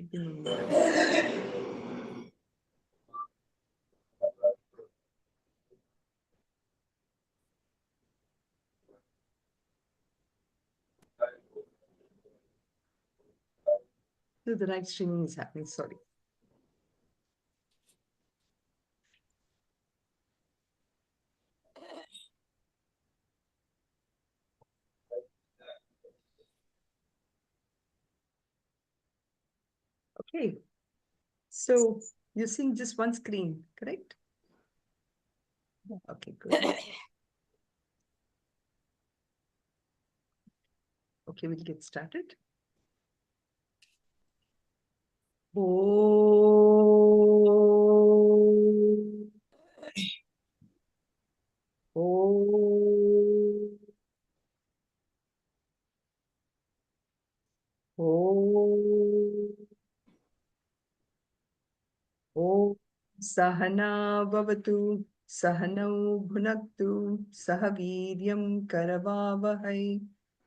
should be memorized. So the right streaming is happening, sorry. Okay, so you're seeing just one screen, correct? Okay, good. Okay, we'll get started. Om. Om. Om. Om Sahana Bhavatu Sahanau Bhunaktu Sahaviryam Karavavahai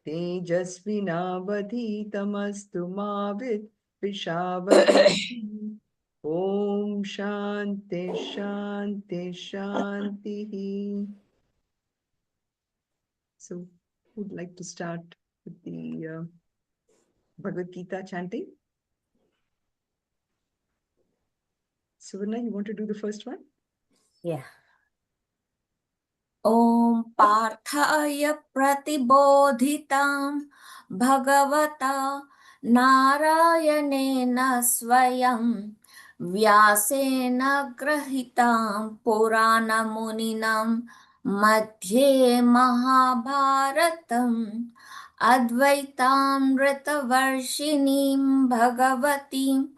Tejasvinavadhitamastu Mavit Vishavahai. Om Shanti Shanti Shanti. So, who'd like to start with the Bhagavad Gita chanting? Suvarna, you want to do the first one? Yeah. Om Parthaya Pratibodhitam Bhagavata Narayanena Swayam Vyasena Grahitam Purana Muninam Madhye Mahabharatam Advaitamrita Varshinim Bhagavatim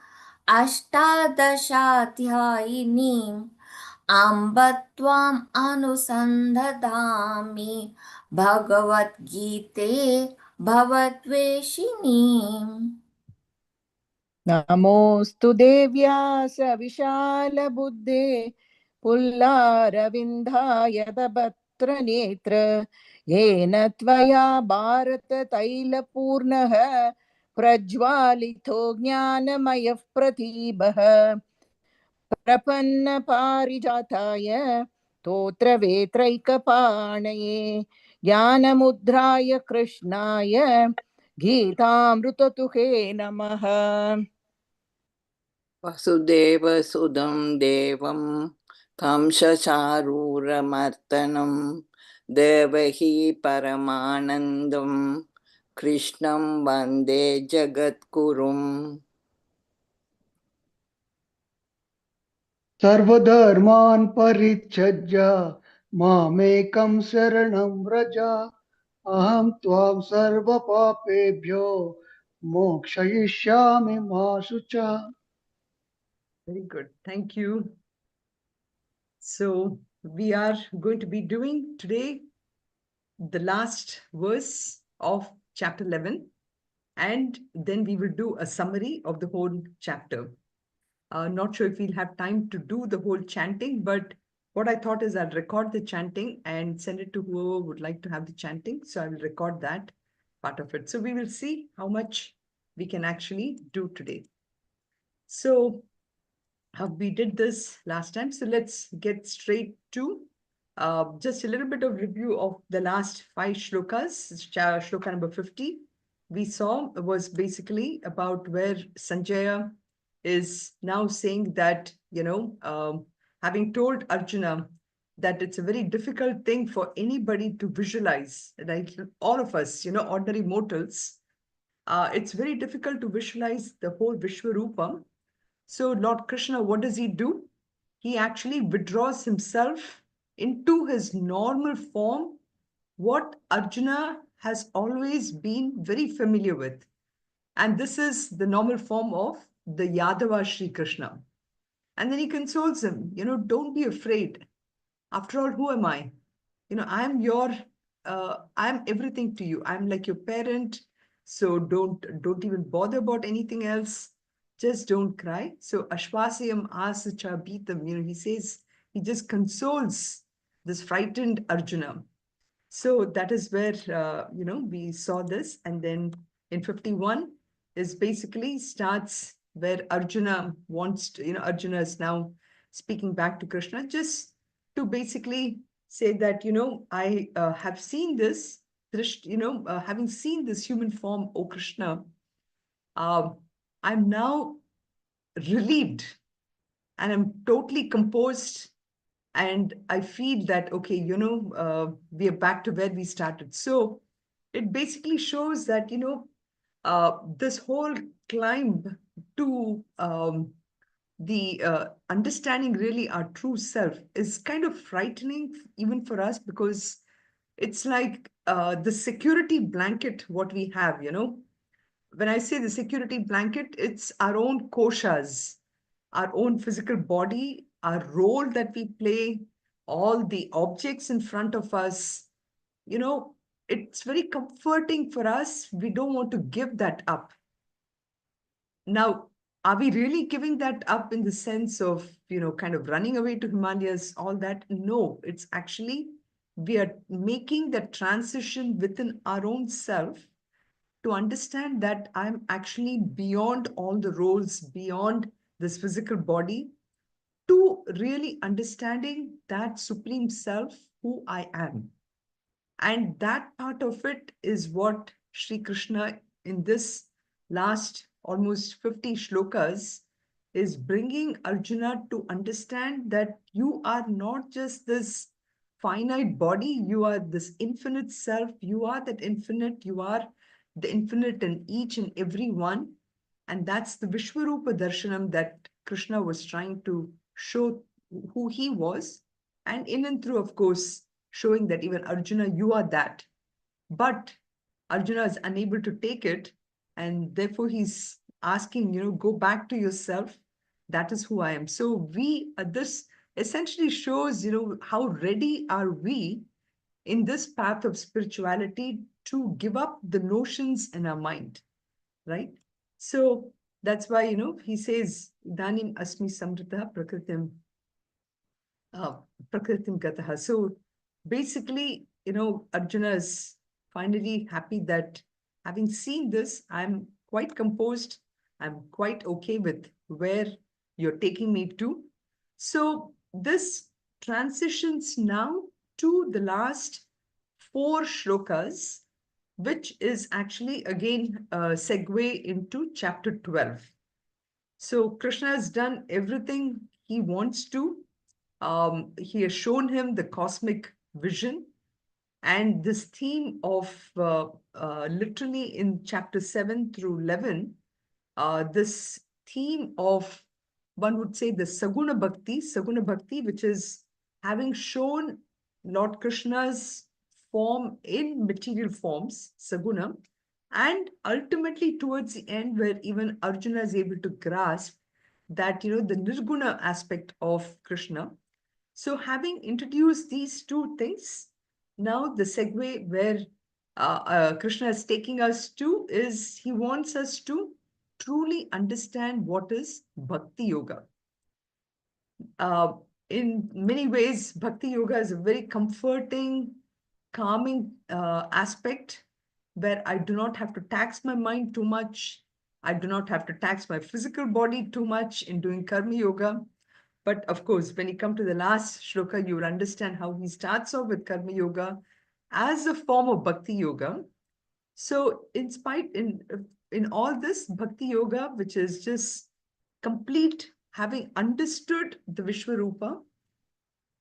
Ashtadashaധ്യായിനിം Ambatvam anusandadami Bhagavad-gite bhavatveshini. Namostu Devyasa Vishala Buddhe Pullarvindhaya Dabhatra Netra Yena Tvaya Bharata Taila Purnaha Prajwalito Jnanamayah Pratibha Prapanna Parijataya Totra Vetraikapanaye Jnanamudraya Krishnaya Geetamrutatuhe Namaha. Vasudeva Sudam Devam Kamshacharuramartanam Devahi Paramanandam Krishnam Vande Jagatkurum. Sarvadharman parityajya mamekam saranam vraja aham tvam sarva papebhyo mokshayishyami ma sucha. Very good. Thank you. So we are going to be doing today the last verse of chapter 11, and then we will do a summary of the whole chapter. Not sure if we'll have time to do the whole chanting, but what I thought is I'll record the chanting and send it to whoever would like to have the chanting. So I will record that part of it. So we will see how much we can actually do today. So we did this last time. So let's get straight to just a little bit of review of the last 5 shlokas. Shloka number 50 we saw was basically about where Sanjaya is now saying that, having told Arjuna that it's a very difficult thing for anybody to visualize, like all of us, ordinary mortals, it's very difficult to visualize the whole Vishwarupa. So Lord Krishna, what does he do? He actually withdraws himself into his normal form, what Arjuna has always been very familiar with. And this is the normal form of the Yadava Sri Krishna. And then he consoles him, don't be afraid. After all, who am I? I'm I'm everything to you. I'm like your parent. So don't even bother about anything else. Just don't cry. So Ashwasayam Asacha Beatam, he says, he just consoles this frightened Arjuna. So that is where, we saw this. And then in 51 is basically starts, where Arjuna wants to, Arjuna is now speaking back to Krishna, just to basically say that, I have seen this, having seen this human form, O Krishna, I'm now relieved and I'm totally composed. And I feel that, okay, we are back to where we started. So it basically shows that, this whole climb to the understanding really our true self is kind of frightening even for us, because it's like the security blanket what we have. When I say the security blanket, it's our own koshas, our own physical body, our role that we play, all the objects in front of us. you know it's very comforting for us. We don't want to give that up. Now, are we really giving that up in the sense of, kind of running away to Himalayas, all that? No, it's actually, we are making that transition within our own self to understand that I'm actually beyond all the roles, beyond this physical body, to really understanding that supreme self, who I am. And that part of it is what Sri Krishna, in this last almost 50 shlokas, is bringing Arjuna to understand that you are not just this finite body, you are this infinite self, you are that infinite, you are the infinite in each and every one. And that's the Vishwarupa Darshanam that Krishna was trying to show who he was. And in and through, of course, showing that even Arjuna, you are that. But Arjuna is unable to take it. And therefore, he's asking, go back to yourself. That is who I am. So this essentially shows, how ready are we in this path of spirituality to give up the notions in our mind, right? So that's why, he says, Idanim asmi samrita prakritim prakritim gataha. So basically, Arjuna is finally happy that having seen this, I'm quite composed. I'm quite okay with where you're taking me to. So this transitions now to the last 4 shlokas, which is actually again a segue into chapter 12. So Krishna has done everything he wants to. He has shown him the cosmic vision, and this theme of literally in chapter 7 through 11, this theme of, one would say, the Saguna Bhakti, which is having shown Lord Krishna's form in material forms, Saguna, and ultimately towards the end, where even Arjuna is able to grasp that, the Nirguna aspect of Krishna. So having introduced these two things, now the segue where Krishna is taking us to is he wants us to truly understand what is Bhakti Yoga. In many ways, Bhakti Yoga is a very comforting, calming aspect where I do not have to tax my mind too much. I do not have to tax my physical body too much in doing Karma Yoga. But of course, when you come to the last shloka, you will understand how he starts off with Karma Yoga as a form of Bhakti Yoga. So in all this Bhakti Yoga, which is just complete, having understood the Vishwarupa,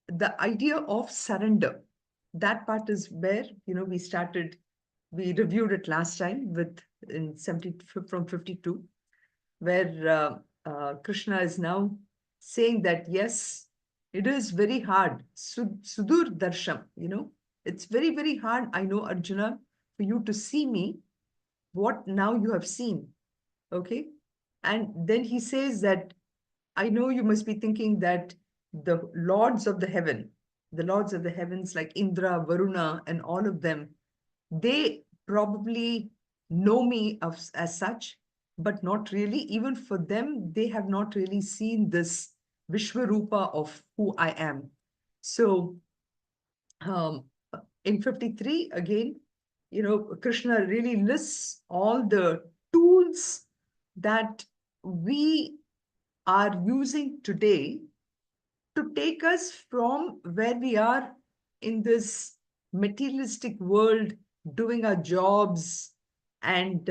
the idea of surrender, that part is where, we reviewed it last time in 70 from 52, where Krishna is now saying that, yes, it is very hard. Sudur darsham, it's very, very hard, I know, Arjuna, for you to see me, what now you have seen. Okay. And then he says that, I know you must be thinking that the lords of the heavens like Indra, Varuna, and all of them, they probably know me as such, but not really. Even for them, they have not really seen this Vishwarupa of who I am. So um, in 53, again, Krishna really lists all the tools that we are using today to take us from where we are in this materialistic world, doing our jobs and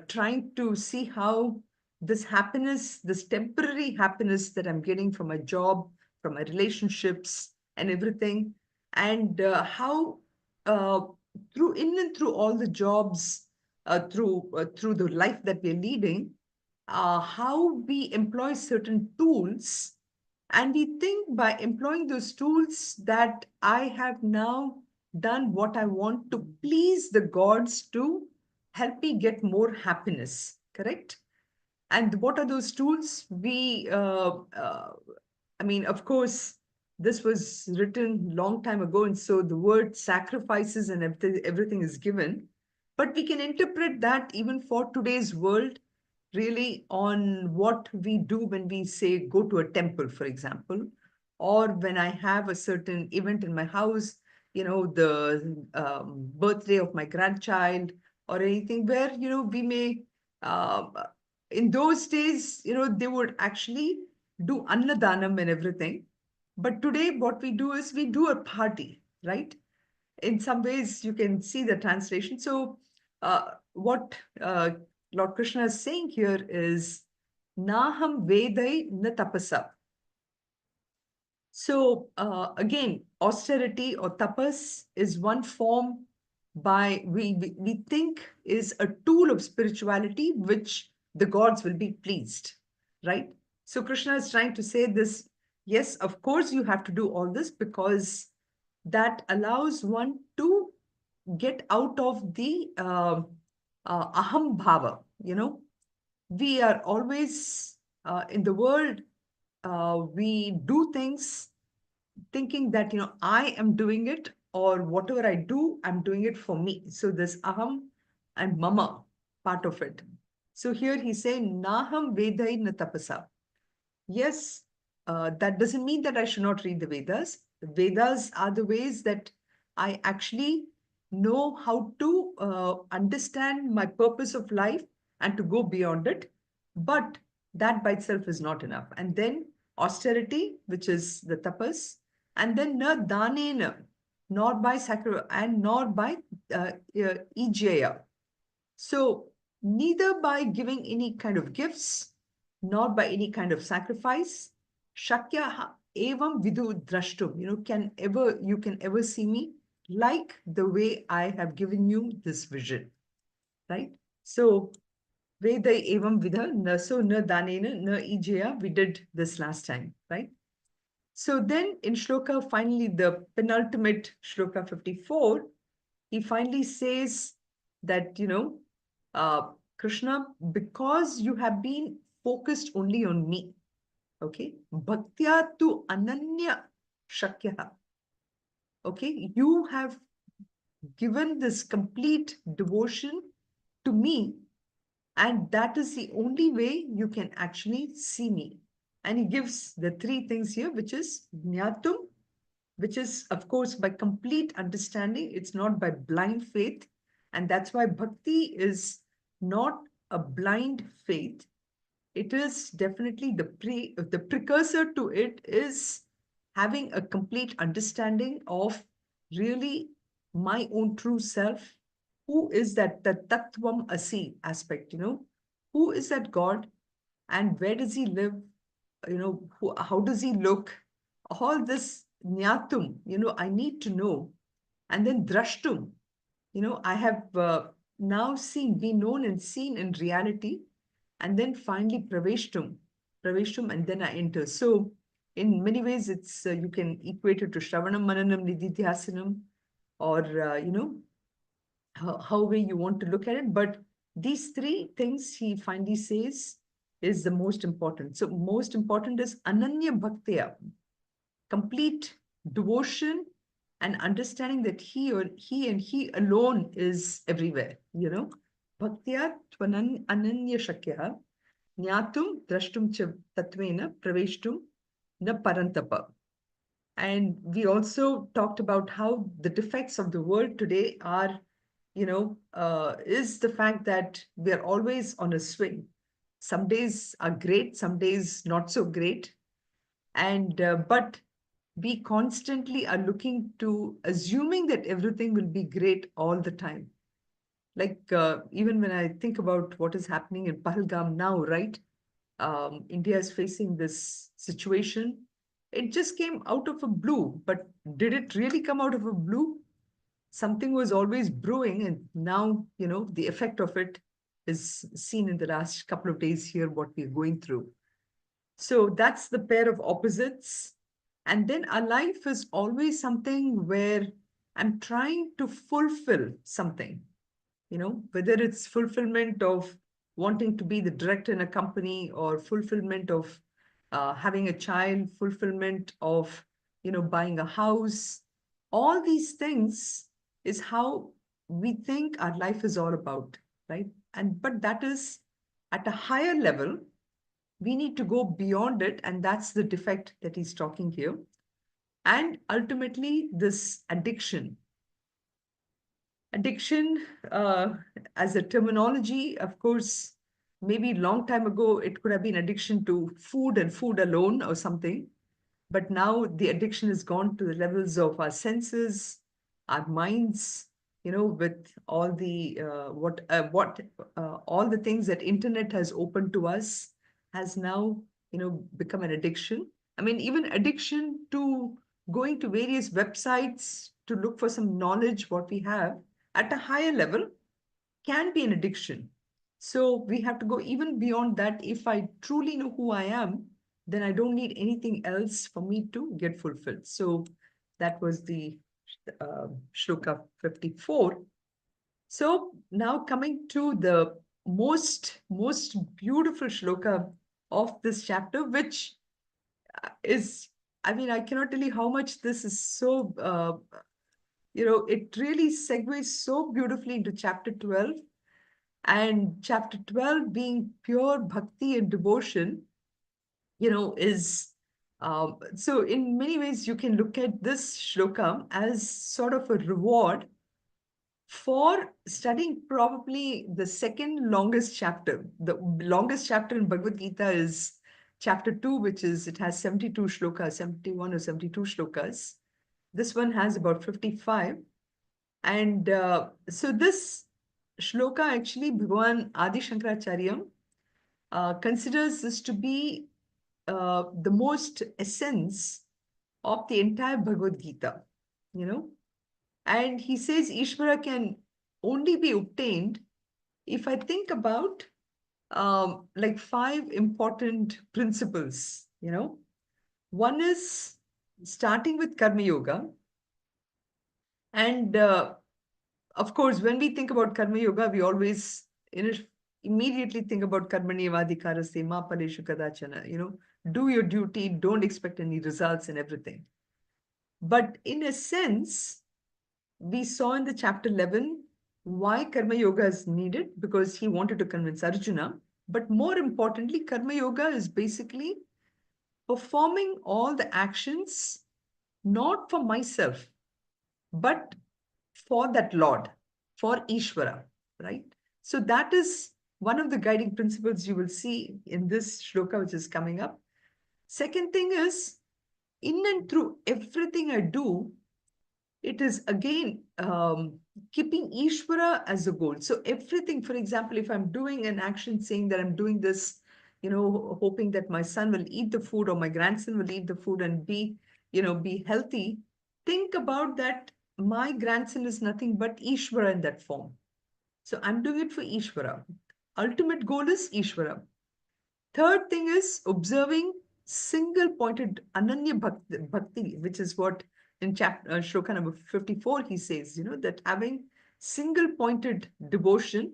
trying to see how this happiness, this temporary happiness that I'm getting from my job, from my relationships and everything, and how uh, through in and through all the jobs, through the life that we're leading, how we employ certain tools, and we think by employing those tools that I have now done what I want to please the gods to help me get more happiness, correct? And what are those tools? I mean, of course, this was written long time ago, and so the word sacrifices and everything is given. But we can interpret that even for today's world, really on what we do when we say go to a temple, for example, or when I have a certain event in my house, the birthday of my grandchild or anything where, we may, uh, in those days, they would actually do annadanam and everything. But today, what we do is we do a party, right? In some ways, you can see the translation. So, what Lord Krishna is saying here is, Naham Vedai na tapasa. So, again, austerity or tapas is one form by we think is a tool of spirituality which the gods will be pleased, right? So Krishna is trying to say this, yes, of course you have to do all this because that allows one to get out of the aham bhava. We are always in the world, we do things thinking that, I am doing it, or whatever I do, I'm doing it for me. So this aham and mama part of it. So here he's saying, Naham Vedai na tapasa. Yes, that doesn't mean that I should not read the Vedas. The Vedas are the ways that I actually know how to understand my purpose of life and to go beyond it. But that by itself is not enough. And then austerity, which is the tapas, and then na danena, nor by sacrifice and nor by ijaya. So neither by giving any kind of gifts, nor by any kind of sacrifice, shakya evam vidu drashtum, you can ever see me like the way I have given you this vision, right? So Veda evam vidha, na so na danena, na ijaya, we did this last time, right? So then in shloka, finally, the penultimate shloka 54, he finally says that, Krishna, because you have been focused only on me, okay, bhaktya tu ananya shakyaha, okay, you have given this complete devotion to me, and that is the only way you can actually see me. And he gives the three things here, which is jnatum, which is, of course, by complete understanding. It's not by blind faith. And that's why bhakti is not a blind faith. It is definitely the precursor to it is having a complete understanding of really my own true self. Who is that, the Tattvam Asi aspect, Who is that God and where does he live? How does he look? All this Nyatum, I need to know. And then Drashtum, I have now seen, been known and seen in reality. And then finally Praveshtum, and then I enter. So in many ways, it's you can equate it to Shravanam, Mananam, Nididhyasanam, or, how way you want to look at it. But these three things he finally says is the most important. So most important is Ananya Bhaktya, complete devotion and understanding that he and he alone is everywhere, Bhaktya ananya shakya Jnatum drashtum cha tatvena praveshtum na parantapa. And we also talked about how the defects of the world today are, is the fact that we are always on a swing. Some days are great, some days not so great. And but we constantly are looking to assuming that everything will be great all the time. Like even when I think about what is happening in Pahalgam now, right? India is facing this situation. It just came out of a blue, but did it really come out of a blue? Something was always brewing, and now, the effect of it is seen in the last couple of days here, what we're going through. So that's the pair of opposites. And then our life is always something where I'm trying to fulfill something, whether it's fulfillment of wanting to be the director in a company, or fulfillment of having a child, fulfillment of, buying a house. All these things is how we think our life is all about, right? But that is at a higher level. We need to go beyond it, and that's the defect that he's talking here. And ultimately, this addiction, as a terminology, of course, maybe long time ago it could have been addiction to food and food alone or something. But now the addiction has gone to the levels of our senses, our minds, with all the all the things that internet has opened to us, has now, become an addiction. I mean, even addiction to going to various websites to look for some knowledge, what we have at a higher level, can be an addiction. So we have to go even beyond that. If I truly know who I am, then I don't need anything else for me to get fulfilled. So that was the shloka 54. So now coming to the most beautiful shloka of this chapter, which is, I mean, I cannot tell you how much this is so, it really segues so beautifully into chapter 12. And chapter 12 being pure bhakti and devotion, is, so in many ways, you can look at this shloka as sort of a reward for studying probably the second longest chapter. The longest chapter in Bhagavad Gita is chapter 2, which is, it has 72 shlokas, 71 or 72 shlokas. This one has about 55. And so this shloka, actually, Bhagavan Adi Shankaracharya considers this to be the most essence of the entire Bhagavad Gita, And he says Ishvara can only be obtained if I think about like 5 important principles, One is starting with Karma Yoga. And of course, when we think about Karma Yoga, we always immediately think about Karmani Vadikaraste Ma Paleshu Kadachana, do your duty, don't expect any results and everything. But in a sense, we saw in the chapter 11 why Karma Yoga is needed, because he wanted to convince Arjuna. But more importantly, Karma Yoga is basically performing all the actions not for myself, but for that Lord, for Ishvara, right? So that is one of the guiding principles you will see in this shloka, which is coming up. Second thing is, in and through everything I do, it is again keeping Ishvara as a goal. So everything, for example, if I'm doing an action saying that I'm doing this, hoping that my son will eat the food or my grandson will eat the food and be healthy, think about that. My grandson is nothing but Ishvara in that form. So I'm doing it for Ishvara. Ultimate goal is Ishvara. Third thing is observing single pointed Ananya Bhakti, which is what in chapter shloka number 54 he says, that having single pointed devotion,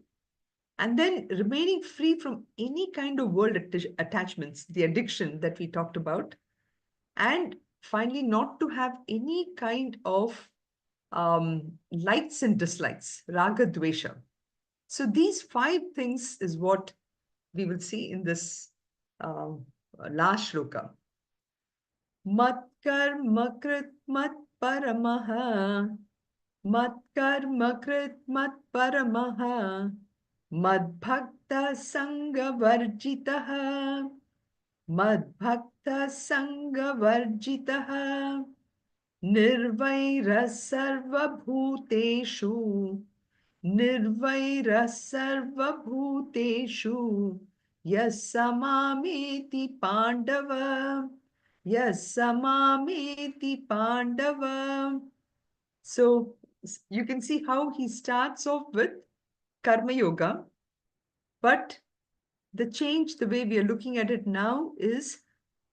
and then remaining free from any kind of world attachments, the addiction that we talked about, and finally not to have any kind of likes and dislikes, raga dvesha. So these 5 things is what we will see in this last shloka. Mat karma krit mat paramaha. Mat karma krit mat paramaha. Madbhakta Sangha Varjitaha. Madbhakta Sangha Varjitaha. Nirvaira Sarva Bhuteshu. Nirvaira Sarva Bhuteshu. Yasamameti Pandava. Yasamameti Pandava. So you can see how he starts off with Karma Yoga, but the change, the way we are looking at it now is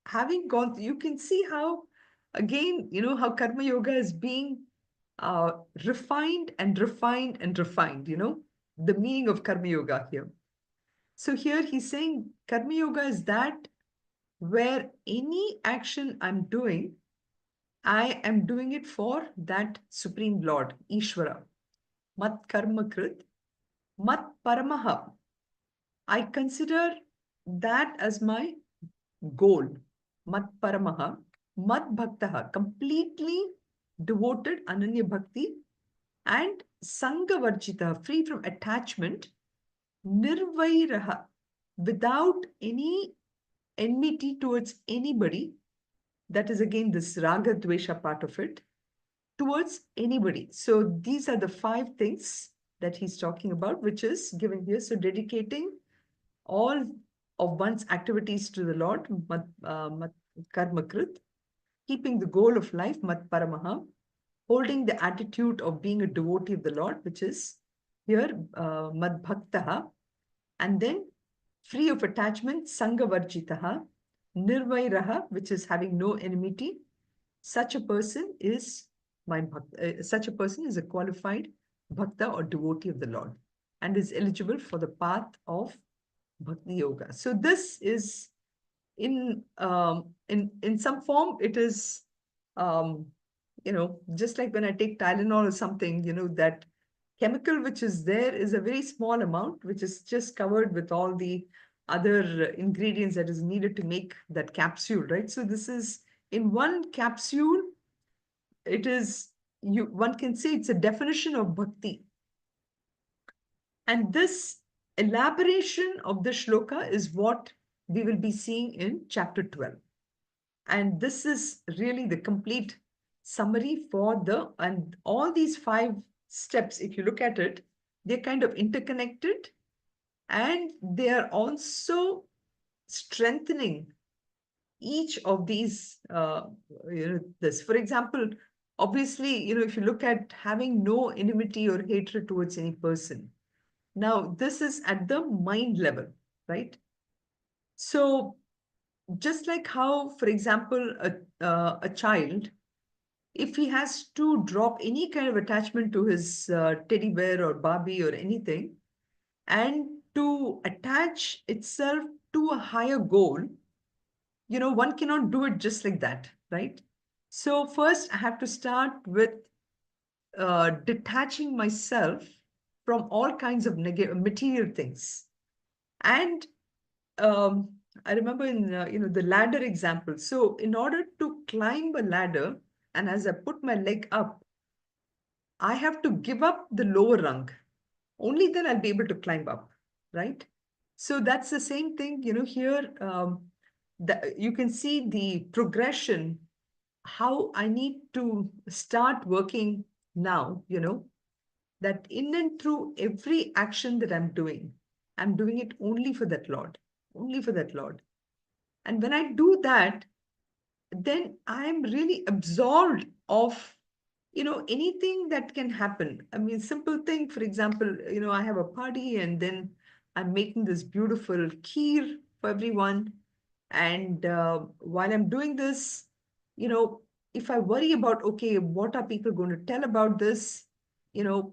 having gone, you can see how, again, how Karma Yoga is being refined and refined and refined, the meaning of Karma Yoga here. So here he's saying Karma Yoga is that where any action I'm doing, I am doing it for that Supreme Lord, Ishvara. Mat karma krit, mat paramaha. I consider that as my goal. Mat paramaha, mat bhaktaha, completely devoted, ananya bhakti, and sangha varjita, free from attachment, nirvairaha, without any enmity towards anybody. That is again this raga dvesha part of it, towards anybody. So these are the 5 things that he's talking about, which is given here. So dedicating all of one's activities to the Lord, mat karma krit, keeping the goal of life, mat paramaha, holding the attitude of being a devotee of the Lord, which is here mad bhaktaha, and then free of attachment, sangha varjitaha, nirvairaha, which is having no enmity. Such a person is such a person is a qualified bhakta or devotee of the Lord and is eligible for the path of bhakti yoga. So this is in some form, it is just like when I take Tylenol or something, that chemical which is there is a very small amount, which is just covered with all the other ingredients that is needed to make that capsule, right? So this is in one capsule, it is, one can say it's a definition of bhakti. And this elaboration of the shloka is what we will be seeing in chapter 12. And this is really the complete summary for and all these 5 steps, if you look at it, they're kind of interconnected, and they are also strengthening each of these, this. For example, obviously, if you look at having no enmity or hatred towards any person, now this is at the mind level, right? So just like how, for example, a child, if he has to drop any kind of attachment to his teddy bear or Barbie or anything, and to attach itself to a higher goal, one cannot do it just like that, right? So first I have to start with detaching myself from all kinds of material things. And I remember in the ladder example. So in order to climb a ladder, and as I put my leg up, I have to give up the lower rung. Only then I'll be able to climb up, right? So that's the same thing, here. You can see the progression, how I need to start working now, that in and through every action that I'm doing it only for that Lord, only for that Lord. And when I do that, then I'm really absolved of, anything that can happen. I mean, simple thing, for example, I have a party and then I'm making this beautiful kheer for everyone. And while I'm doing this, if I worry about, okay, what are people going to tell about this?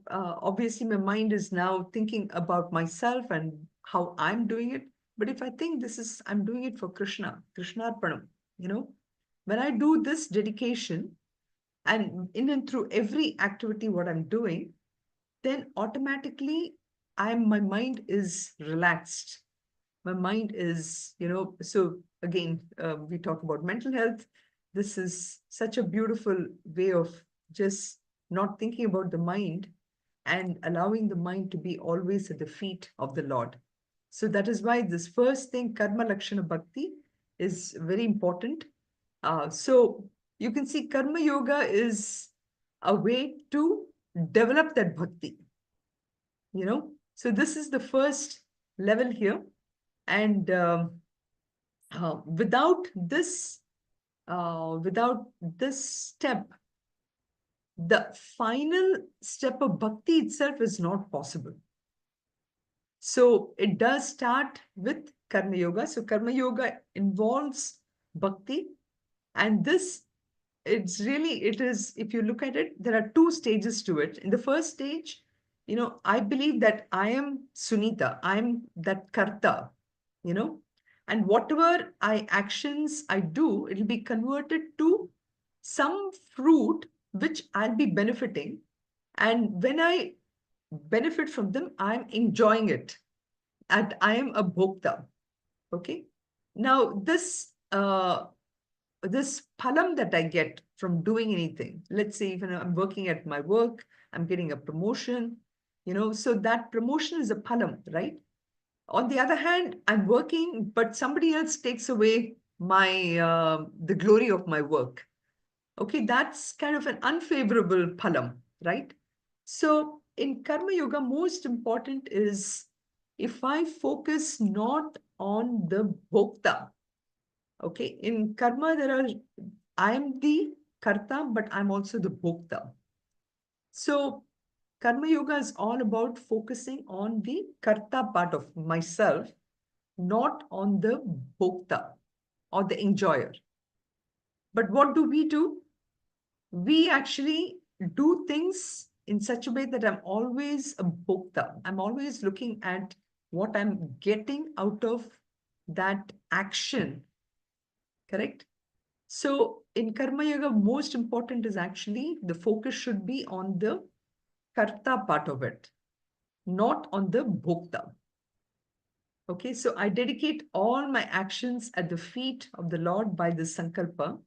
Obviously my mind is now thinking about myself and how I'm doing it. But if I think I'm doing it for Krishna, Krishnarpanam, when I do this dedication and in and through every activity, what I'm doing, then automatically my mind is relaxed. My mind is, so again, we talk about mental health. This is such a beautiful way of just not thinking about the mind and allowing the mind to be always at the feet of the Lord. So that is why this first thing, Karma Lakshana Bhakti, is very important. So you can see Karma Yoga is a way to develop that bhakti, So this is the first level here. And without this step, the final step of bhakti itself is not possible. So it does start with Karma Yoga. So Karma Yoga involves bhakti. And this, it is, if you look at it, there are two stages to it. In the first stage, I believe that I am Sunitha, I am that karta, and whatever actions I do, it'll be converted to some fruit which I'll be benefiting. And when I benefit from them, I'm enjoying it. And I am a bhokta. Okay. Now, this phalam that I get from doing anything, let's say even I'm working at my work, I'm getting a promotion, so that promotion is a phalam, right? On the other hand, I'm working, but somebody else takes away the glory of my work. Okay, that's kind of an unfavorable phalam, right? So in Karma Yoga, most important is if I focus not on the bhokta. Okay, in karma, I am the karta, but I'm also the bhokta. So Karma Yoga is all about focusing on the karta part of myself, not on the bhokta or the enjoyer. But what do? We actually do things in such a way that I'm always a bhokta. I'm always looking at what I'm getting out of that action. Correct? So in Karma Yoga, most important is actually the focus should be on the karta part of it, not on the bhokta. Okay, so I dedicate all my actions at the feet of the Lord by this sankalpa.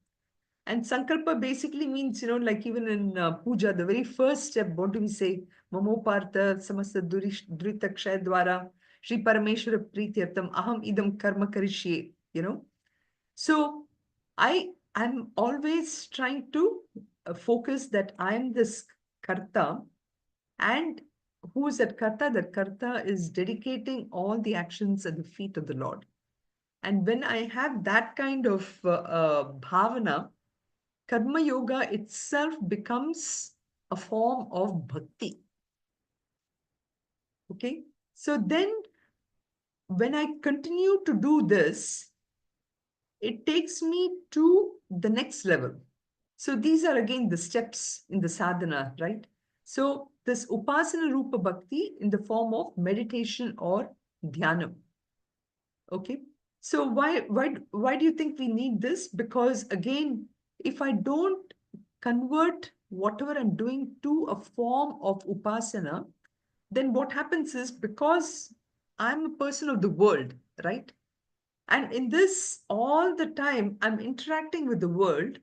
And sankalpa basically means, like even in puja, the very first step, what do we say? Mamopartha samasta duritakshaya dwara Sri Parameshwara Prityartam aham idam karma karishye, So I'm always trying to focus that I'm this karta, and who is that karta? That karta is dedicating all the actions at the feet of the Lord. And when I have that kind of bhavana, Karma Yoga itself becomes a form of bhakti. Okay, so then when I continue to do this, it takes me to the next level. So these are again the steps in the sadhana, right? So this upasana rupa bhakti in the form of meditation or dhyanam. Okay. So why do you think we need this? Because again, if I don't convert whatever I'm doing to a form of upasana, then what happens is, because I'm a person of the world, right? And in this, all the time, I'm interacting with the world.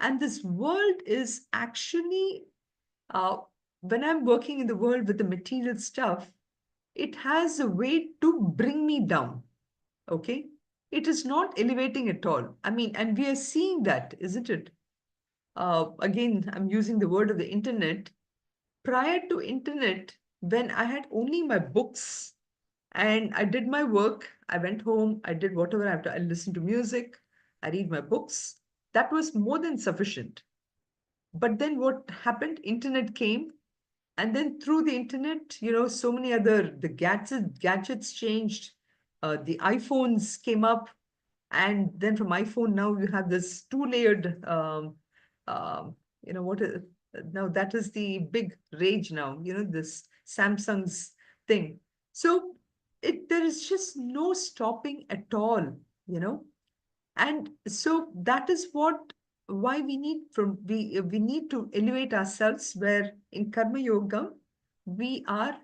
And this world is actually, when I'm working in the world with the material stuff, it has a way to bring me down. Okay. It is not elevating at all. I mean, and we are seeing that, isn't it? Again, I'm using the word of the internet. Prior to internet, when I had only my books, and I did my work. I went home. I did whatever I have to. I listened to music. I read my books. That was more than sufficient. But then what happened? Internet came. And then through the internet, so many other, the gadgets changed. The iPhones came up. And then from iPhone, now you have this two-layered, what is, now that is the big rage now, this Samsung's thing. So there is just no stopping at all, and so that is why we need to elevate ourselves, where in Karma Yoga, we are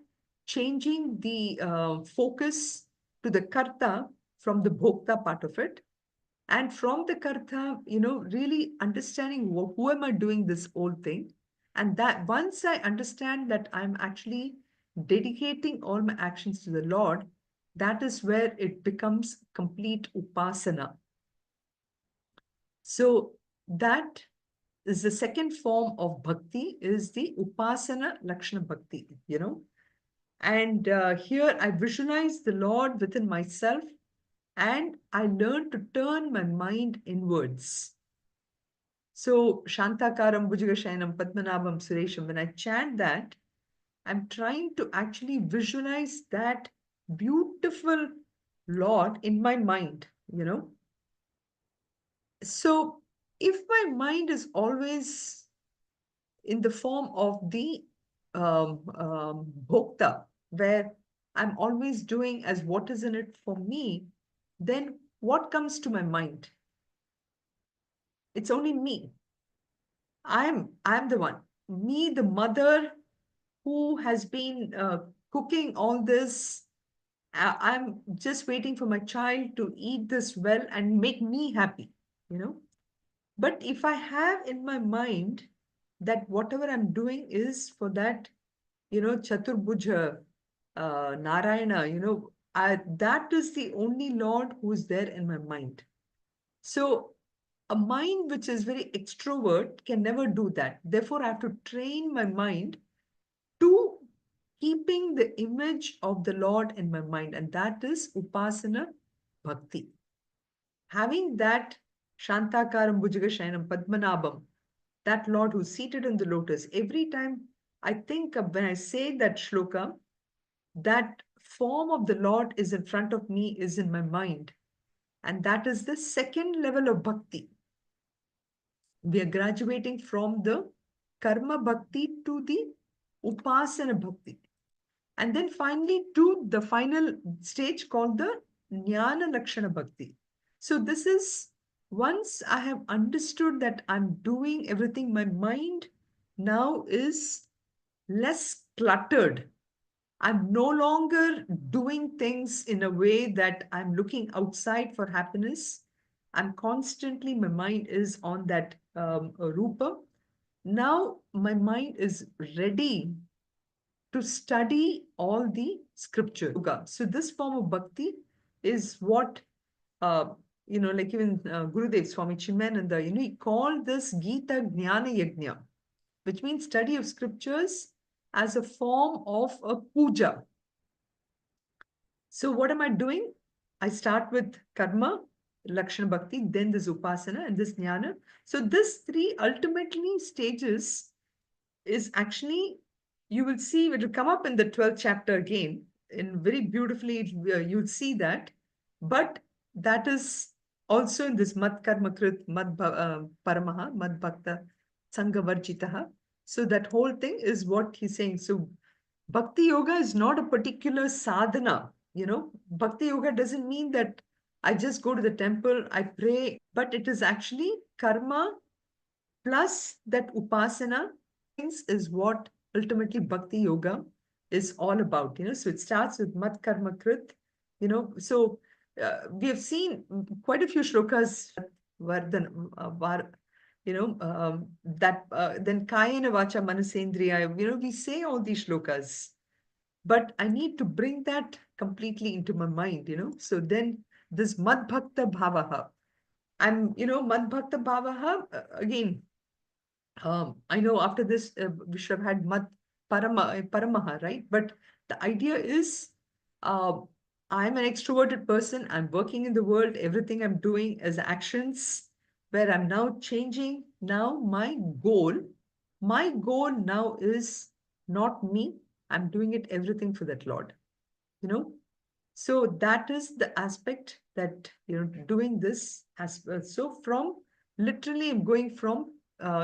changing the focus to the karta from the bhokta part of it. And from the karta, really understanding who am I doing this whole thing. And that once I understand that I'm actually dedicating all my actions to the Lord, that is where it becomes complete upasana. So that is the second form of bhakti, is the upasana lakshana bhakti, And here I visualize the Lord within myself, and I learn to turn my mind inwards. So Shantakaram Bhujagashayinam Padmanabham Suresham, when I chant that, I'm trying to actually visualize that beautiful Lord in my mind, So if my mind is always in the form of the bhokta, where I'm always doing as what is in it for me, then what comes to my mind? It's only me. I'm the one. Me, the mother who has been cooking all this. I'm just waiting for my child to eat this well and make me happy, But if I have in my mind that whatever I'm doing is for that, Chaturbhuja, Narayana, that is the only Lord who is there in my mind. So a mind which is very extrovert can never do that. Therefore, I have to train my mind to keeping the image of the Lord in my mind, and that is upasana bhakti. Having that Shantakaram Bhujagashayinam Padmanabham, that Lord who's seated in the lotus, every time I think of when I say that shloka, that form of the Lord is in front of me, is in my mind. And that is the second level of bhakti. We are graduating from the karma bhakti to the upasana bhakti. And then finally to the final stage called the jnana lakshana bhakti. So this is once I have understood that I'm doing everything, my mind now is less cluttered. I'm no longer doing things in a way that I'm looking outside for happiness. I'm constantly, my mind is on that rupa. Now my mind is ready to study all the scripture. So this form of bhakti is what, like even Gurudev Swami Chimananda, he called this Gita Jnana Yajna, which means study of scriptures as a form of a puja. So what am I doing? I start with karma, lakshana bhakti, then this upasana and this jnana. So this three ultimately stages is actually, you will see, it will come up in the 12th chapter again, in very beautifully, you'll see that. But that is also in this mad karma krit, mad paramaha, mad bhakta sangha varjitaha. So that whole thing is what he's saying. So Bhakti yoga is not a particular sadhana, Bhakti yoga doesn't mean that I just go to the temple, I pray, but it is actually karma plus that upasana things is what ultimately Bhakti yoga is all about, So it starts with mat karma krit, So we have seen quite a few shlokas, Vardhan, then Kayena Vacha Manasendriya, we say all these shlokas, but I need to bring that completely into my mind, So then this Mad Bhakta Bhavaha, Mad Bhakta Bhavaha, again, I know after this, we should have had Mat Paramaha, right? But the idea is, uh, I'm an extroverted person. I'm working in the world. Everything I'm doing is actions where I'm now changing. Now my goal now is not me. I'm doing it everything for that Lord, you know. So that is the aspect that, doing this as well. So from literally I'm going from,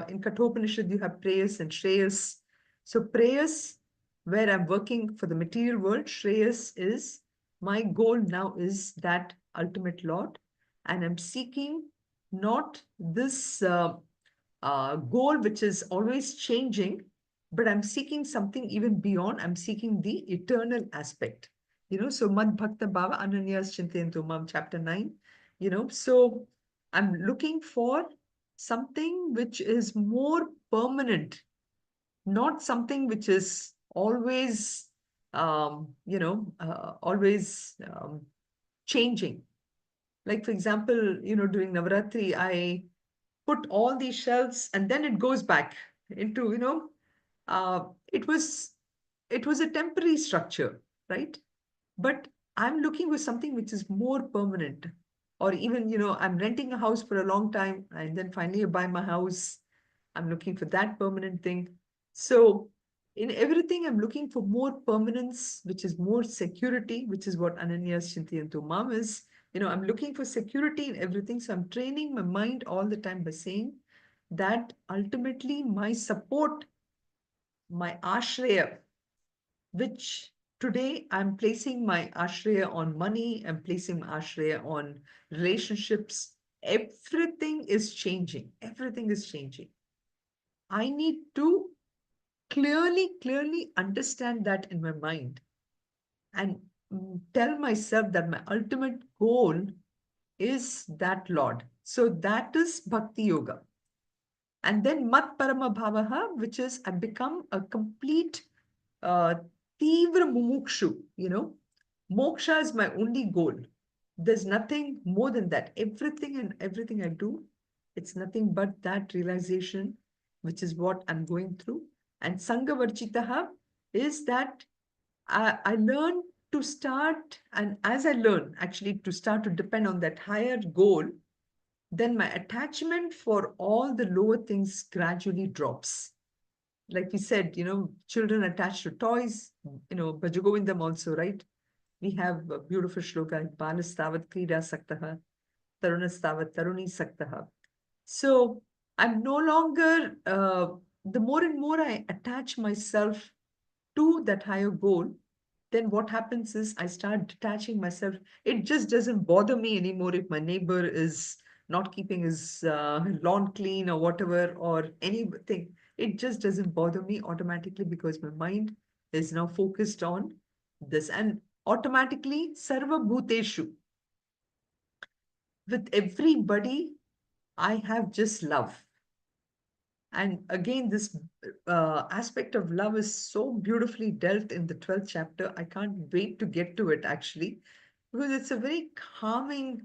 in Kathopanishad, you have prayers and shreyas. So prayers where I'm working for the material world, shreyas is my goal now is that ultimate Lord. And I'm seeking not this goal which is always changing, but I'm seeking something even beyond. I'm seeking the eternal aspect. So Mad Bhakta Bhava Ananyas Chintayantu Mam, chapter 9. So I'm looking for something which is more permanent not something which is always, always changing. Like, for example, during Navaratri, I put all these shelves and then it goes back into, uh, it was it was a temporary structure, right? But I'm looking for something which is more permanent. Or even, I'm renting a house for a long time and then finally I buy my house. I'm looking for that permanent thing. So in everything, I'm looking for more permanence, which is more security, which is what Ananya's Chintayanto Mam is. I'm looking for security in everything. So I'm training my mind all the time by saying that ultimately my support, my ashraya, which today I'm placing my ashraya on money, I'm placing my ashraya on relationships. Everything is changing. Everything is changing. I need to clearly understand that in my mind and tell myself that my ultimate goal is that Lord. So that is Bhakti Yoga. And then Mat Parama Bhavaha, which is I become a complete uh, Tivra Mumukshu, Moksha is my only goal. There's nothing more than that. Everything I do, it's nothing but that realization, which is what I'm going through. And Sanghavarchitaha is that I learn to start, and as I learn actually to start to depend on that higher goal, then my attachment for all the lower things gradually drops. Like we said, children attached to toys, Bhajagovindam also, right? We have a beautiful shloka, Balastavat Krida Saktaha, Tarunastavat Taruni Saktaha. So I'm no longer, the more and more I attach myself to that higher goal, then what happens is I start detaching myself. It just doesn't bother me anymore if my neighbor is not keeping his lawn clean or whatever, or anything. It just doesn't bother me automatically because my mind is now focused on this. And automatically, Sarva Bhuteshu, with everybody, I have just love. And again, this aspect of love is so beautifully dealt in the 12th chapter. I can't wait to get to it actually, because it's a very calming,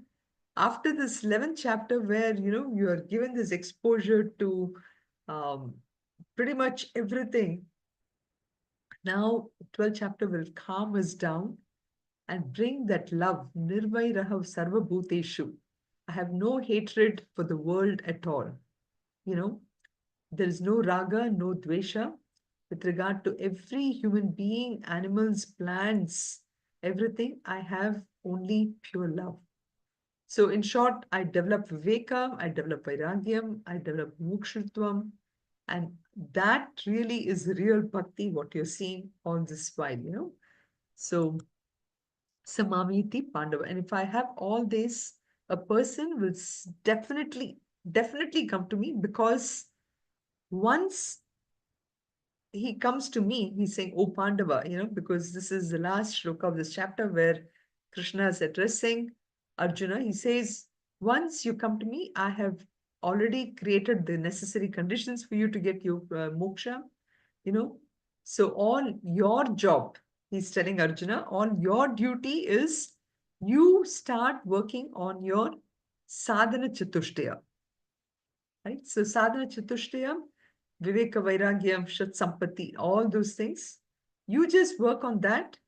after this 11th chapter where, you are given this exposure to um, pretty much everything. Now, 12th chapter will calm us down and bring that love, Nirvairaha Sarva Bhuteshu. I have no hatred for the world at all. You know, there is no raga, no dvesha with regard to every human being, animals, plants, everything. I have only pure love. So, in short, I develop viveka, I develop vairagyam, I develop mukshutvam, and that really is real bhakti, what you're seeing all this while. So, samamiti pandava. And if I have all this, a person will definitely come to me, because once he comes to me, he's saying, "Oh Pandava," because this is the last shloka of this chapter where Krishna is addressing Arjuna. He says, "Once you come to me, I have already created the necessary conditions for you to get your moksha, you know. So all your job," he's telling Arjuna, "all your duty is you start working on your sadhana chatushtaya." Right? So sadhana chatushtaya, Viveka Vairagyam, Shat Sampati, all those things. You just work on that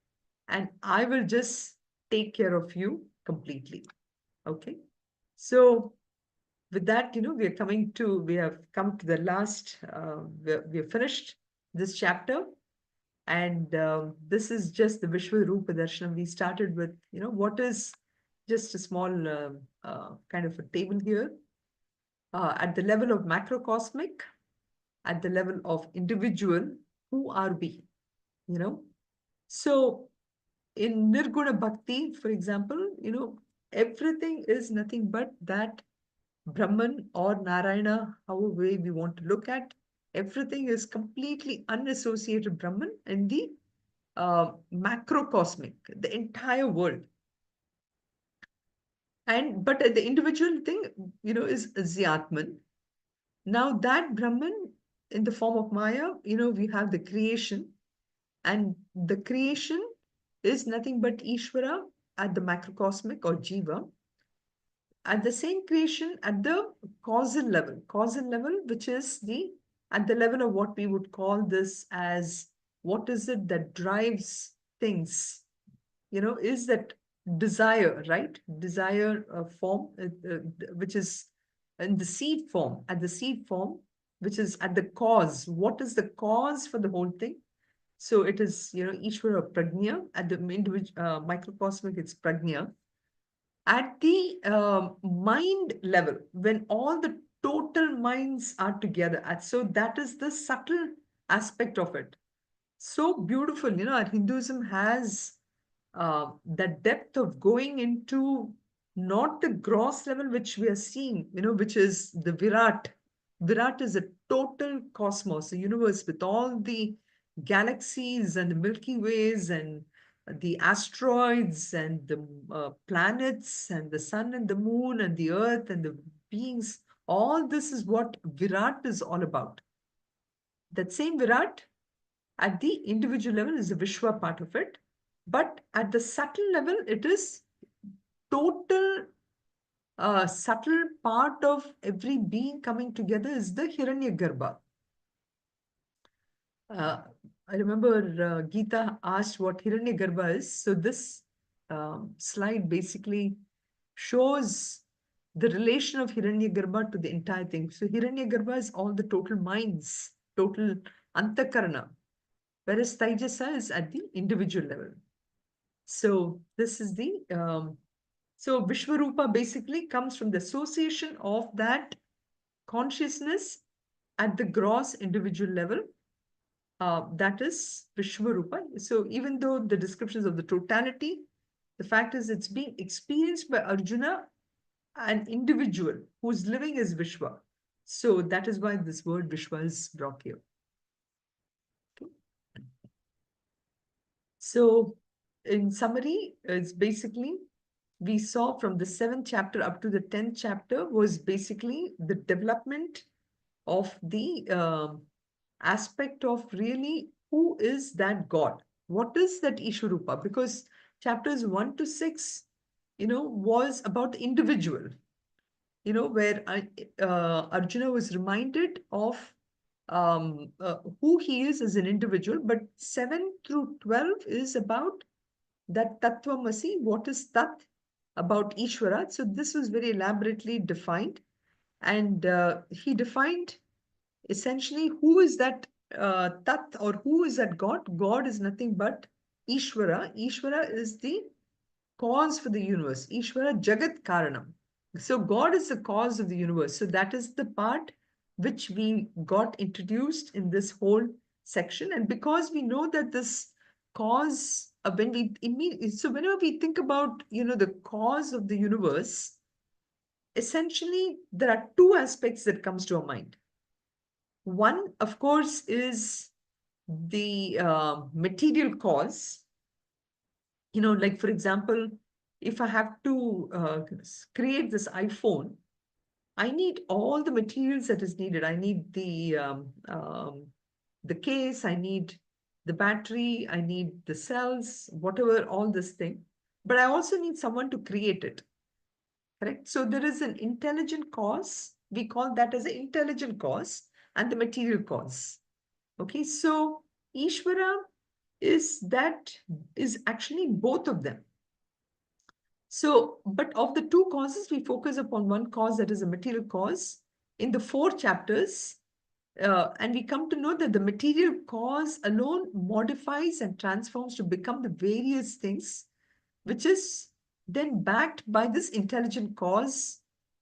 and I will just take care of you completely. Okay. So with that, we have come to the last, we have finished this chapter. And this is just the Vishwa Rupa Darshanam. We started with, what is just a small kind of a table here. At the level of macrocosmic, at the level of individual, who are we? So in Nirguna Bhakti, for example, everything is nothing but that Brahman or Narayana, however way we want to look at, everything is completely unassociated Brahman in the macrocosmic, the entire world. But the individual thing, is Zyatman. Now that Brahman in the form of Maya, we have the creation, and the creation is nothing but Ishvara at the macrocosmic or Jiva, at the same creation at the causal level, which is at the level of what we would call this as what is it that drives things, is that desire, right? Desire form, which is in the seed form, which is at the cause. What is the cause for the whole thing? So it is, Ishvara Prajna. At the individual microcosmic, it's Prajna. At the mind level, when all the total minds are together, so that is the subtle aspect of it. So beautiful, our Hinduism has that depth of going into not the gross level which we are seeing, which is the Virat. Virat is a total cosmos, a universe with all the galaxies and the Milky Ways and the asteroids and the planets and the sun and the moon and the earth and the beings. All this is what Virat is all about. That same Virat at the individual level is the Vishwa part of it. But at the subtle level, it is total subtle part of every being coming together is the Hiranyagarbha. I remember Gita asked what Hiranyagarbha is. So this slide basically shows the relation of Hiranyagarbha to the entire thing. So Hiranyagarbha is all the total minds, total antakarana, whereas Taijasa is at the individual level. So this is the, so Vishwarupa basically comes from the association of that consciousness at the gross individual level. That is Vishwarupa. So even though the descriptions of the totality, the fact is it's being experienced by Arjuna, an individual who's living as Vishwa. So that is why this word Vishwa is brought here. Okay. So in summary, it's basically, we saw from the 7th chapter up to the 10th chapter was basically the development of the aspect of really who is that God? What is that Ishwarupa? Because chapters 1 to 6, was about the individual, where Arjuna was reminded of who he is as an individual. But 7 through 12 is about that Tattvamasi, what is Tat, about Ishvara. So this was very elaborately defined. And he defined essentially who is that Tat, or who is that God. God is nothing but Ishvara. Ishvara is the cause for the universe. Ishvara Jagat Karanam. So God is the cause of the universe. So that is the part which we got introduced in this whole section. And because we know that this cause, when we so whenever we think about, the cause of the universe, essentially there are two aspects that comes to our mind. One, of course, is the material cause. Like for example, if I have to create this iPhone, I need all the materials that is needed. I need the case, I need the battery, I need the cells, whatever, all this thing. But I also need someone to create it. Correct? So there is an intelligent cause. We call that as an intelligent cause and the material cause. Okay, so Ishvara is actually both of them. So, but of the two causes, we focus upon one cause, that is a material cause, in the 4 chapters. And we come to know that the material cause alone modifies and transforms to become the various things, which is then backed by this intelligent cause.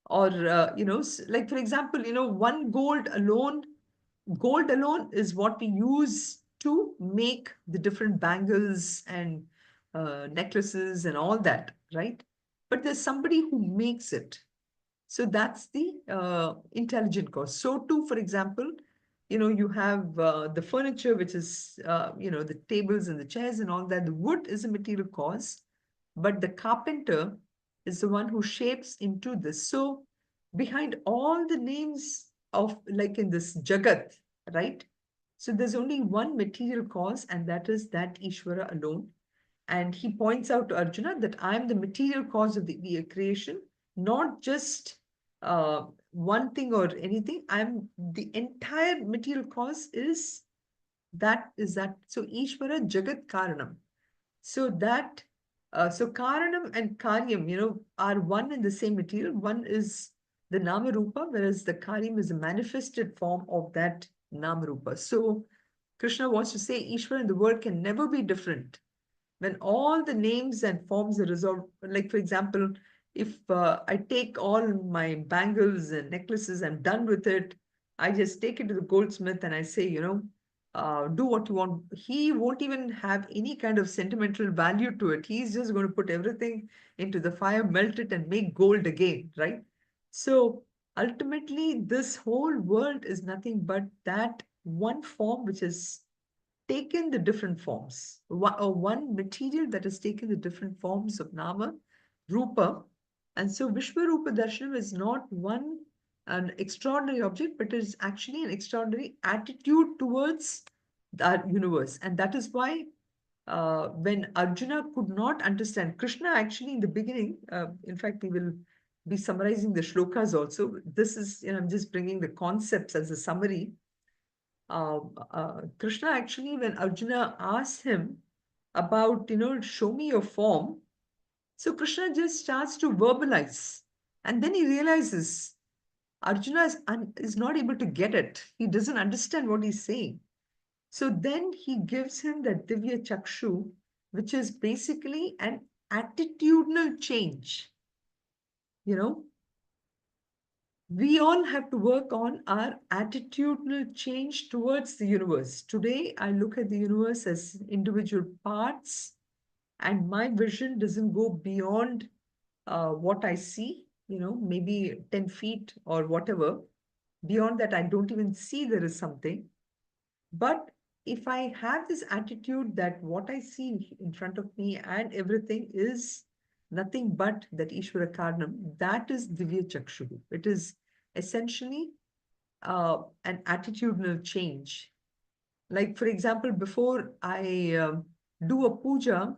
Or, like for example, one gold alone is what we use to make the different bangles and necklaces and all that, right? But there's somebody who makes it. So that's the intelligent cause. So too, for example, you have the furniture, which is, the tables and the chairs and all that. The wood is a material cause, but the carpenter is the one who shapes into this. So behind all the names of, like in this Jagat, right? So there's only one material cause, and that is that Ishvara alone. And he points out to Arjuna that I am the material cause of the creation, not just one thing or anything. I'm the entire material cause is that. So Ishvara Jagat Karanam. So that, so Karanam and Karyam, are one and the same material. One is the Nama Rupa, whereas the Karyam is a manifested form of that Nama Rupa. So Krishna wants to say Ishvara and the world can never be different. When all the names and forms are resolved, like for example, if I take all my bangles and necklaces, I'm done with it. I just take it to the goldsmith and I say, do what you want. He won't even have any kind of sentimental value to it. He's just going to put everything into the fire, melt it, and make gold again, right? So ultimately, this whole world is nothing but that one form which is taken the different forms, one material that has taken the different forms of Nama, Rupa. And so Vishwarupa Darshanam is not an extraordinary object, but it is actually an extraordinary attitude towards our universe. And that is why when Arjuna could not understand, Krishna actually in the beginning, in fact, we will be summarizing the shlokas also. This is, I'm just bringing the concepts as a summary. Krishna actually, when Arjuna asked him about, show me your form, so Krishna just starts to verbalize. And then he realizes Arjuna is not able to get it. He doesn't understand what he's saying. So then he gives him that Divya Chakshu, which is basically an attitudinal change. We all have to work on our attitudinal change towards the universe. Today, I look at the universe as individual parts, and my vision doesn't go beyond what I see, maybe 10 feet or whatever. Beyond that, I don't even see there is something. But if I have this attitude that what I see in front of me and everything is nothing but that Ishvara Karnam, that is Divya Chakshu. It is essentially an attitudinal change. Like, for example, before I do a puja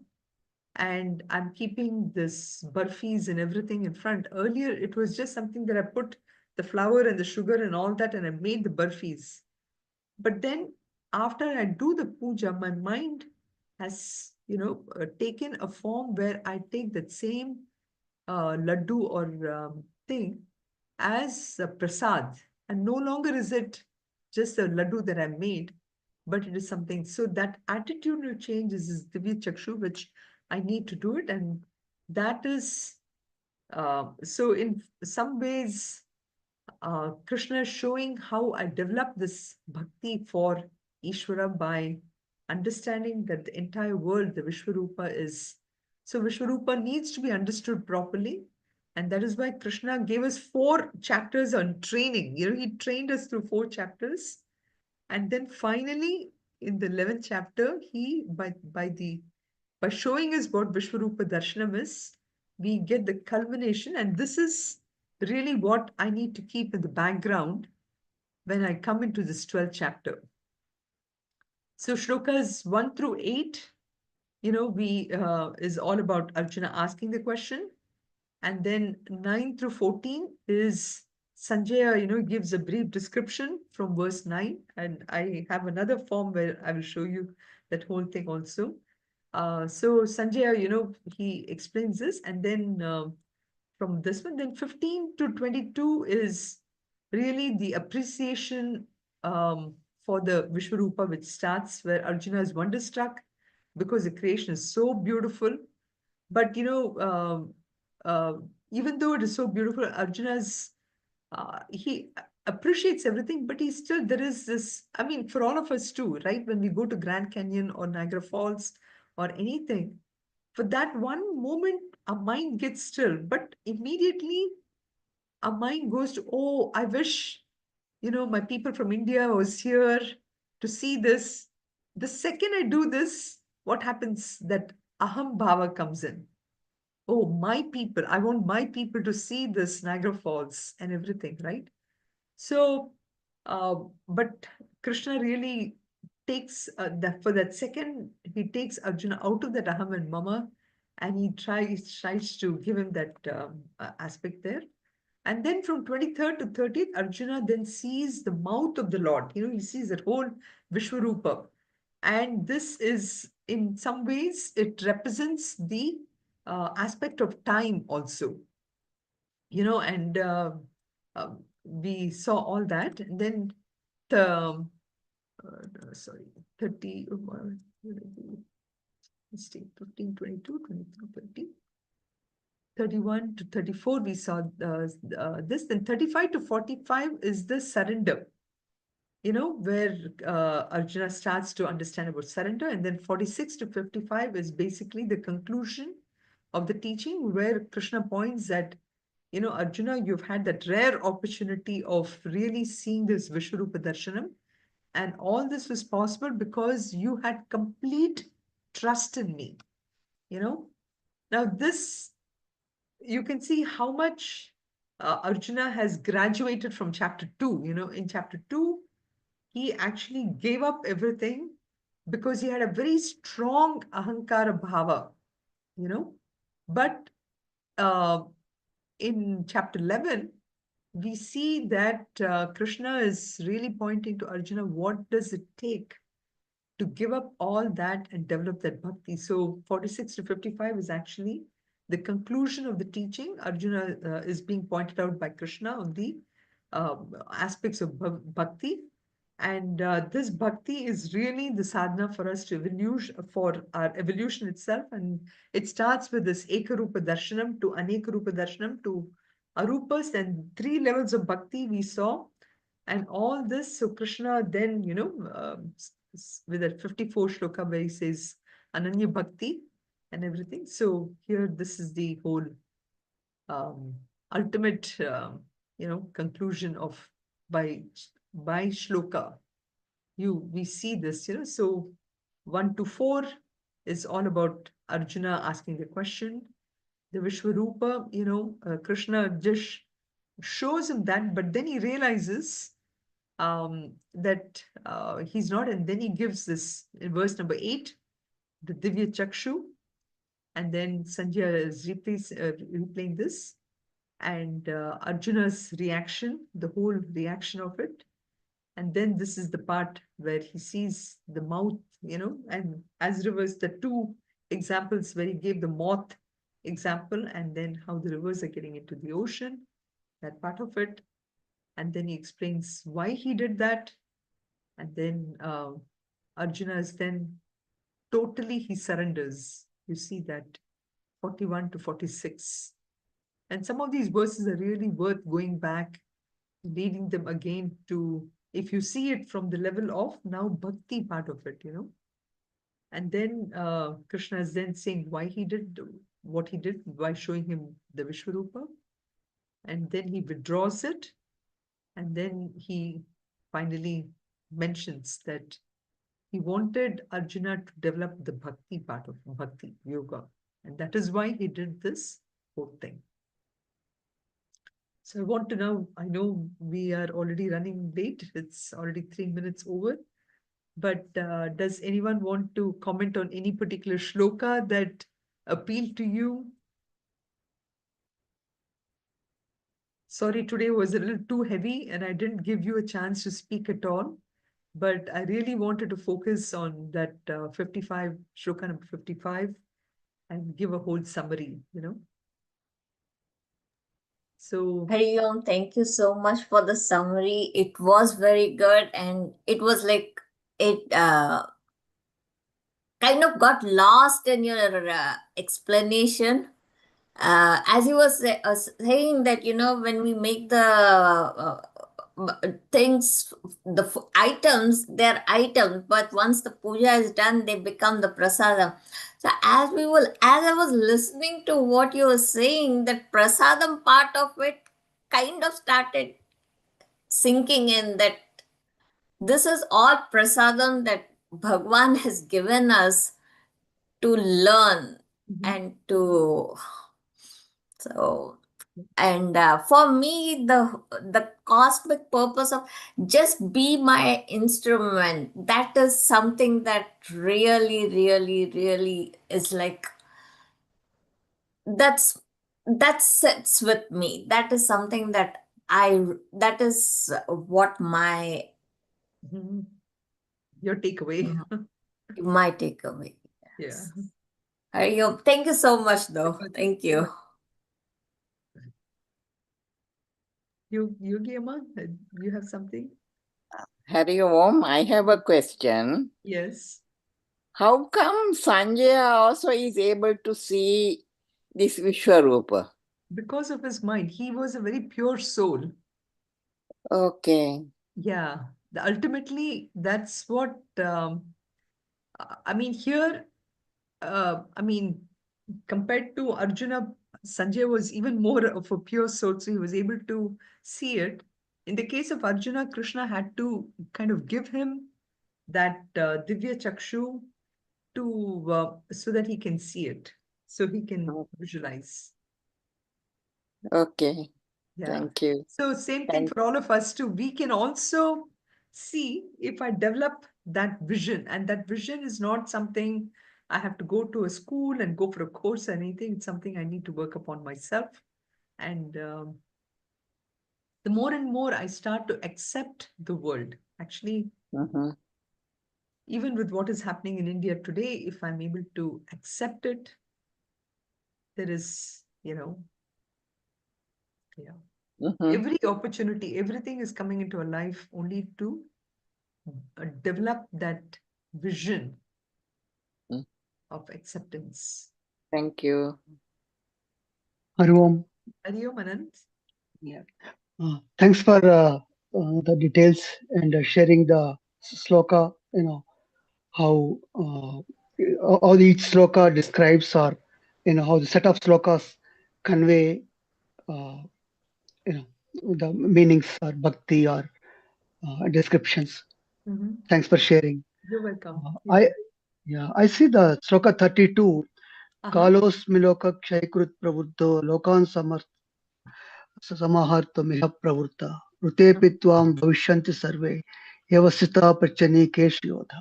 and I'm keeping this barfis and everything in front, earlier it was just something that I put the flour and the sugar and all that and I made the barfis. But then after I do the puja, my mind has, taken a form where I take that same laddu or thing as a prasad. And no longer is it just a laddu that I made, but it is something. So that attitudinal change is Divya Chakshu, which I need to do it. And that is, so in some ways, Krishna is showing how I developed this bhakti for Ishvara by understanding that the entire world, the Vishwarupa is. So Vishwarupa needs to be understood properly. And that is why Krishna gave us 4 chapters on training. He trained us through 4 chapters. And then finally, in the 11th chapter, he, by showing us what Vishwarupa Darshanam is, we get the culmination. And this is really what I need to keep in the background when I come into this 12th chapter. So shlokas 1 through 8, is all about Arjuna asking the question. And then 9 through 14 is Sanjaya, gives a brief description from verse 9. And I have another form where I will show you that whole thing also. So Sanjaya, he explains this. And then from this one, then 15 to 22 is really the appreciation for the Vishwarupa, which starts where Arjuna is wonderstruck because the creation is so beautiful. But, even though it is so beautiful, Arjuna's, he appreciates everything, but there is this, I mean, for all of us too, right? When we go to Grand Canyon or Niagara Falls or anything, for that one moment, our mind gets still, but immediately our mind goes to, oh, I wish, my people from India was here to see this. The second I do this, what happens? That aham bhava comes in. Oh, my people, I want my people to see this Niagara Falls and everything, right? So But Krishna really takes for that second, he takes Arjuna out of that aham and mama, and he tries to give him that aspect there. And then from 23rd to 30th, Arjuna then sees the mouth of the Lord. He sees that whole Vishwarupa. And this is, in some ways, it represents the aspect of time also. And we saw all that. And then the, sorry, 30, mistake, 15, 22, 23, 30. 31 to 34, we saw this. Then 35 to 45 is the surrender, where Arjuna starts to understand about surrender. And then 46 to 55 is basically the conclusion of the teaching, where Krishna points that, Arjuna, you've had that rare opportunity of really seeing this Vishwarupa Darshanam. And all this was possible because you had complete trust in me. Now this, you can see how much Arjuna has graduated from chapter 2. In chapter 2, he actually gave up everything because he had a very strong ahankara bhava, But in chapter 11, we see that Krishna is really pointing to Arjuna, what does it take to give up all that and develop that bhakti? So 46 to 55 is actually the conclusion of the teaching. Arjuna is being pointed out by Krishna on the aspects of bhakti. And this bhakti is really the sadhana for us to evolution, for our evolution itself. And it starts with this Ekarupa Darshanam to Anekarupa Darshanam to Arupas, and 3 levels of bhakti we saw. And all this, so Krishna then, with that 54 shloka where he says Ananya Bhakti and everything. So here, this is the whole ultimate, conclusion of by shloka. We see this, so 1 to 4 is all about Arjuna asking the question. The Vishwarupa, Krishna just shows him that, but then he realizes that he's not, and then he gives this in verse number 8, the Divya Chakshu, and then Sanjay is replaying this, and Arjuna's reaction, the whole reaction of it. And then this is the part where he sees the mouth, and as reverse, the 2 examples where he gave the moth example, and then how the rivers are getting into the ocean, that part of it. And then he explains why he did that. And then Arjuna is then totally, he surrenders. You see that 41 to 46. And some of these verses are really worth going back, reading them again to, if you see it from the level of now bhakti part of it, And then Krishna is then saying why he did what he did by showing him the Vishwarupa. And then he withdraws it. And then he finally mentions that he wanted Arjuna to develop the bhakti part of bhakti yoga. And that is why he did this whole thing. So I want to know, I know we are already running late. It's already 3 minutes over. But does anyone want to comment on any particular shloka that appealed to you? Sorry, today was a little too heavy and I didn't give you a chance to speak at all. But I really wanted to focus on that 55, shloka number 55, and give a whole summary, So, Hari Om, thank you so much for the summary. It was very good, and it was like it kind of got lost in your explanation. As you were saying that, when we make the things, the items, they're items, but once the puja is done, they become the prasadam. So as I was listening to what you were saying, that prasadam part of it kind of started sinking in, that this is all prasadam that Bhagwan has given us to learn and to, so And for me, the cosmic purpose of just be my instrument, that is something that really, really, really is like, that's that sits with me. That is something that that is what my Mhm. Your takeaway. my takeaway. Yeah. Hariom, thank you so much though. Thank you. Yogi Amma, you have something? Hari Om, I have a question. Yes. How come Sanjaya also is able to see this Vishwarupa? Because of his mind, he was a very pure soul. Okay. Yeah. Ultimately, that's what, I mean, here, I mean, compared to Arjuna, Sanjay was even more of a pure soul, so he was able to see it. In the case of Arjuna, Krishna had to kind of give him that Divya Chakshu to so that he can see it, so he can visualize. Okay. Yeah. Thank you. So same thing for all of us too. We can also see if I develop that vision, and that vision is not something I have to go to a school and go for a course or anything. It's something I need to work upon myself. And the more and more I start to accept the world, actually, Mhm. even with what is happening in India today, if I'm able to accept it, there is, yeah, Mhm. every opportunity, everything is coming into our life only to develop that vision Mm. of acceptance. Thank you. Hari Om. Hariom Anand. Yeah. Thanks for the details and sharing the sloka, how each sloka describes, or how the set of slokas convey uh, the meanings or bhakti or descriptions. Thanks for sharing. You're welcome. I see the sloka 32. Uh-huh. Kalos miloka kshaykrit pravuddho lokan samaharto miha pravurta rutepi tvam bhavishyanti sarve yavasita prachani keshiyodha.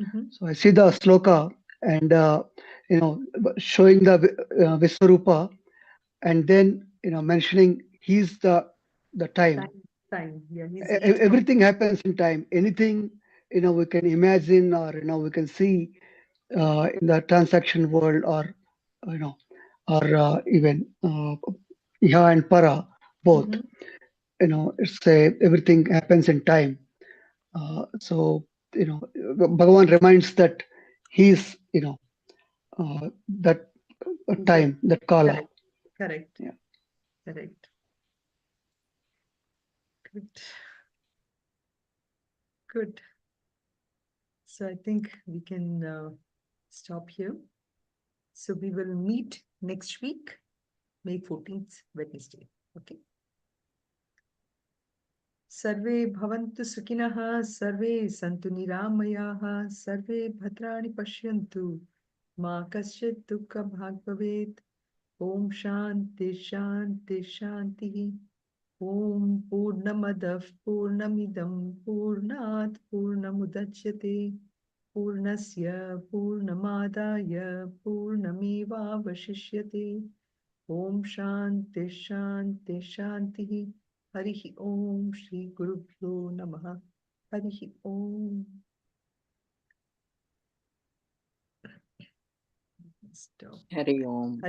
Mhm. So I see the sloka and showing the Viswarupa, and then mentioning he's the time. Time. Yeah, he's the eternal. Everything happens in time. Anything we can imagine, or we can see in the transaction world, or even Iha and Para both. Mhm. It's everything happens in time. So Bhagavan reminds that he's that That, time, that kala. correct. Correct. Yeah. Correct. Good. Good. So I think we can stop here. So we will meet next week, May 14th, Wednesday. Okay. Sarve bhavantu sukhinah, sarve santu niramayah, sarve bhadrani pashyantu, ma kasyat dukkha bhag bhavet. Om Shanti Shanti Shanti. Om Purnamadav Purnamidam Purnat Purnamudachyate. Purnasya Purnamadaya Purnamevavashishyate. Om Shanti Shanti Shanti. Harihi Om Shri Gurubhyo Namaha. Harihi Om. Stop. Hari Om.